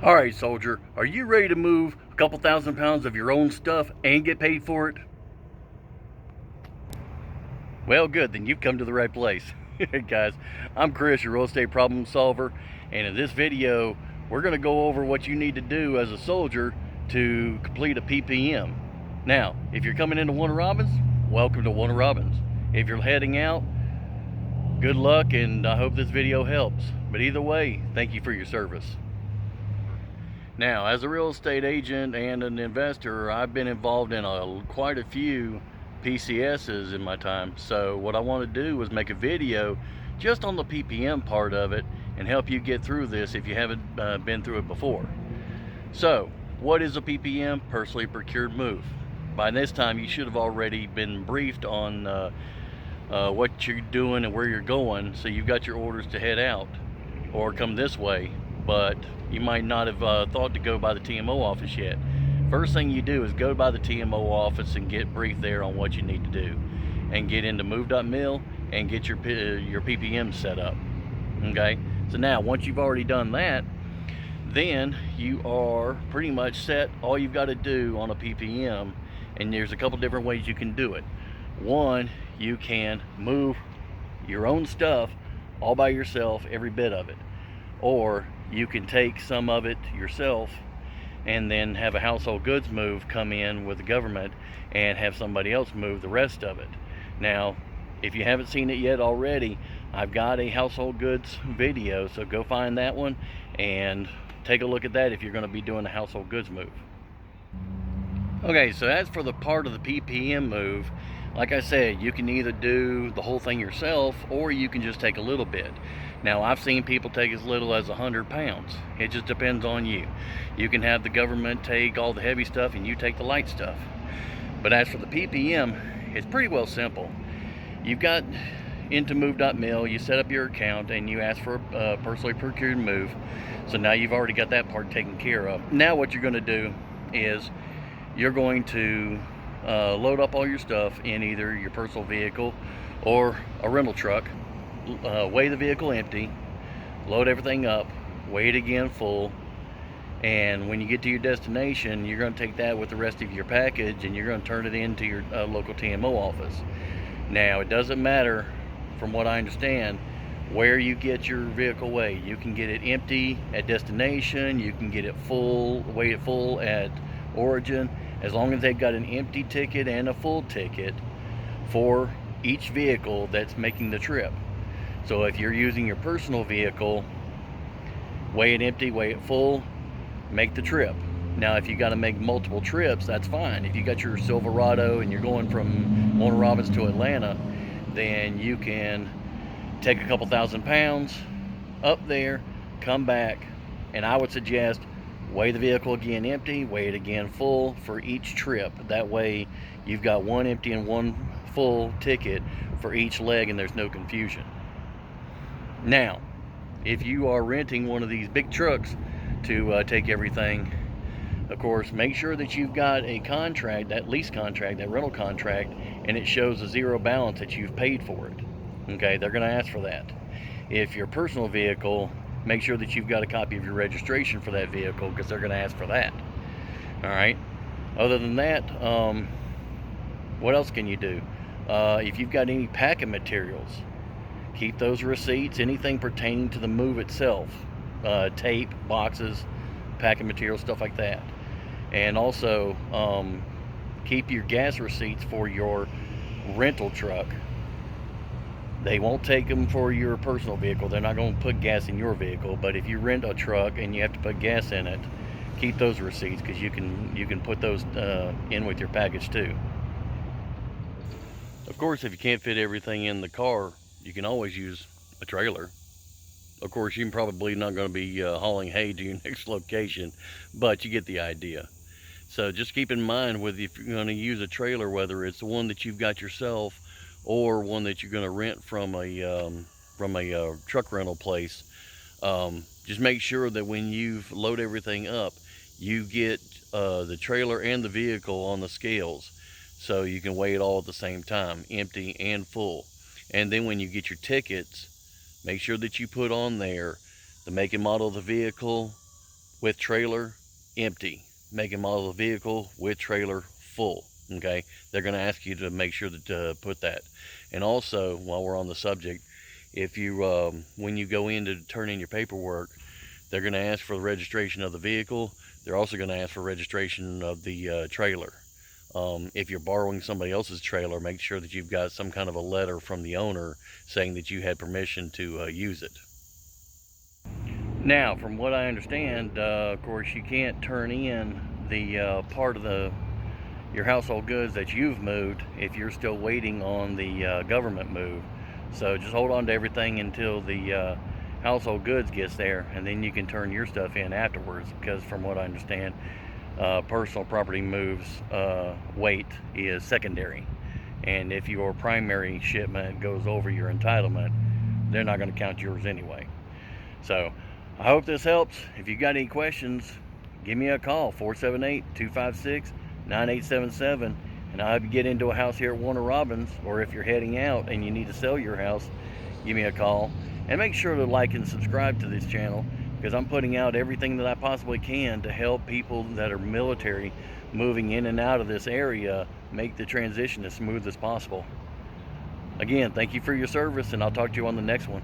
All right, soldier, are you ready to move a couple thousand pounds of your own stuff and get paid for it? Well, good, then you've come to the right place. Guys, I'm Chris, your real estate problem solver, and in this video, we're going to go over what you need to do as a soldier to complete a PPM. Now, if you're coming into one of Robins, welcome to one of Robins. If you're heading out, good luck, and I hope this video helps. But either way, thank you for your service. Now, as a real estate agent and an investor, I've been involved in quite a few PCSs in my time. So what I want to do is make a video just on the PPM part of it and help you get through this if you haven't been through it before. So, what is a PPM? Personally Procured Move. By this time, you should have already been briefed on what you're doing and where you're going, so you've got your orders to head out or come this way, but you might not have thought to go by the TMO office yet. First thing you do is go by the TMO office and get briefed there on what you need to do, and get into move.mil and get your PPM set up. Okay, so now once you've already done that, then you are pretty much set. All you've got to do on a PPM, and there's a couple different ways you can do it. One, you can move your own stuff all by yourself, every bit of it, or you can take some of it yourself and then have a household goods move come in with the government and have somebody else move the rest of it. Now, if you haven't seen it yet already, I've got a household goods video, so go find that one and take a look at that if you're going to be doing a household goods move. Okay, so as for the part of the PPM move, like I said, you can either do the whole thing yourself or you can just take a little bit. Now, I've seen people take as little as 100 pounds. It just depends on you. You can have the government take all the heavy stuff and you take the light stuff. But as for the PPM, it's pretty well simple. You've got into move.mil, you set up your account and you ask for a personally procured move. So now you've already got that part taken care of. Now what you're going to do is you're going to load up all your stuff in either your personal vehicle or a rental truck. Weigh the vehicle empty, load everything up, weigh it again full, and when you get to your destination, you're going to take that with the rest of your package and you're going to turn it into your local TMO office. Now, it doesn't matter, from what I understand, where you get your vehicle weighed. You can get it empty at destination, you can get it full, weigh it full at origin, as long as they've got an empty ticket and a full ticket for each vehicle that's making the trip. So if you're using your personal vehicle, weigh it empty, weigh it full, make the trip. Now, if you got to make multiple trips, that's fine. If you got your Silverado and you're going from one of Robins to Atlanta, then you can take a couple thousand pounds up there, come back, and I would suggest weigh the vehicle again empty, weigh it again full for each trip. That way you've got one empty and one full ticket for each leg and there's no confusion. Now, if you are renting one of these big trucks to take everything, of course, make sure that you've got a contract, that lease contract, that rental contract, and it shows a zero balance that you've paid for it. Okay, they're going to ask for that. If your personal vehicle, make sure that you've got a copy of your registration for that vehicle, because they're going to ask for that. All right. Other than that, what else can you do? If you've got any packing materials, keep those receipts, anything pertaining to the move itself, tape, boxes, packing materials, stuff like that. And also keep your gas receipts for your rental truck. They won't take them for your personal vehicle. They're not going to put gas in your vehicle, but if you rent a truck and you have to put gas in it, keep those receipts, because you can put those in with your package too. Of course, if you can't fit everything in the car, you can always use a trailer. Of course, you're probably not going to be hauling hay to your next location, but you get the idea. So just keep in mind, with if you're going to use a trailer, whether it's the one that you've got yourself or one that you're going to rent from a truck rental place, just make sure that when you load everything up, you get the trailer and the vehicle on the scales, so you can weigh it all at the same time, empty and full. And then when you get your tickets, make sure that you put on there the make and model of the vehicle, with trailer empty, make and model of the vehicle with trailer full. Okay, they're going to ask you to make sure to put that. And also, while we're on the subject, if you when you go in to turn in your paperwork, they're going to ask for the registration of the vehicle. They're also going to ask for registration of the trailer. If you're borrowing somebody else's trailer, make sure that you've got some kind of a letter from the owner saying that you had permission to use it. Now, from what I understand, of course, you can't turn in the part of your household goods that you've moved if you're still waiting on the government move. So just hold on to everything until the household goods gets there, and then you can turn your stuff in afterwards, because from what I understand, personal property moves weight is secondary, and if your primary shipment goes over your entitlement, they're not going to count yours anyway. So I hope this helps. If you got any questions, give me a call, 478-256-9877, and I'll help you get into a house here at one of Robins. Or if you're heading out and you need to sell your house, give me a call. And make sure to like and subscribe to this channel, because I'm putting out everything that I possibly can to help people that are military moving in and out of this area make the transition as smooth as possible. Again, thank you for your service, and I'll talk to you on the next one.